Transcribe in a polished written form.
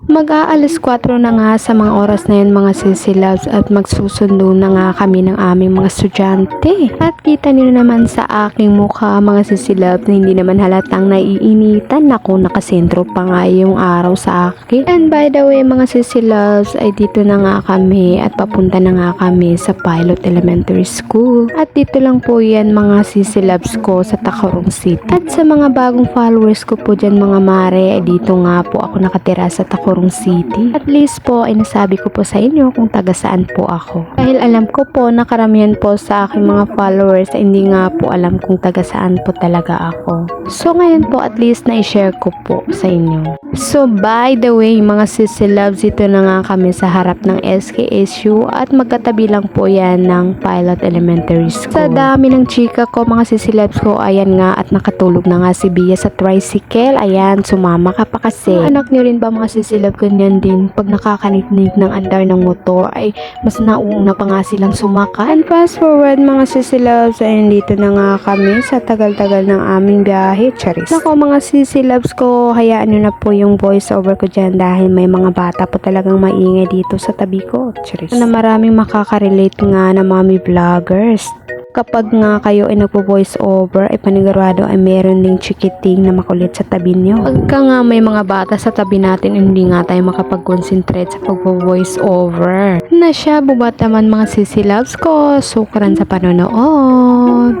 Mag-aalas 4 na nga sa mga oras na yun mga sisilabs at magsusundo na nga kami ng aming mga estudyante. At kita niyo naman sa aking mukha mga sisilabs na hindi naman halatang naiinitan. Naku, nakasentro pa nga yung araw sa akin. And by the way mga sisilabs ay dito na nga kami at papunta na nga kami sa Pilot Elementary School. At dito lang po yan mga sisilabs ko sa Tacurong City. At sa mga bagong followers ko po dyan mga mare, ay dito nga po ako nakatira sa Tacurong City. At least po ay nasabi ko po sa inyo kung taga saan po ako. Dahil alam ko po na karamihan po sa aking mga followers ay hindi nga po alam kung taga saan po talaga ako. So ngayon po at least na-share ko po sa inyo. So by the way mga sisilabs, ito na nga kami sa harap ng SKSU at magkatabi lang po yan ng Pilot Elementary School. Sa dami ng chika ko mga sisilabs ko, ayan nga at nakatulog na nga si Bia sa tricycle. Ayan, sumama ka pa kasi. Anak niyo rin ba mga sisilabs, ganyan din pag nakakaninig ng andar ng motor ay mas nauna pa nga silang sumaka. And fast forward mga sisilabs, ay dito na nga kami sa tagal-tagal ng aming biyahe. Charis. Nako mga sisilabs ko, hayaan nyo na po yung voice over ko dyan dahil may mga bata po talagang maingay dito sa tabi ko. Charis. Na maraming makaka-relate nga na mommy vloggers. Kapag nga kayo ay nagpo-voice over, ay panigurado ay meron ding chikiting na makulit sa tabi nyo. Pagka nga may mga bata sa tabi natin, hindi nga tayo makapag-concentrate sa pagpo-voice over. Na siya, bubat naman mga sisilabs ko. Sukran sa panonood.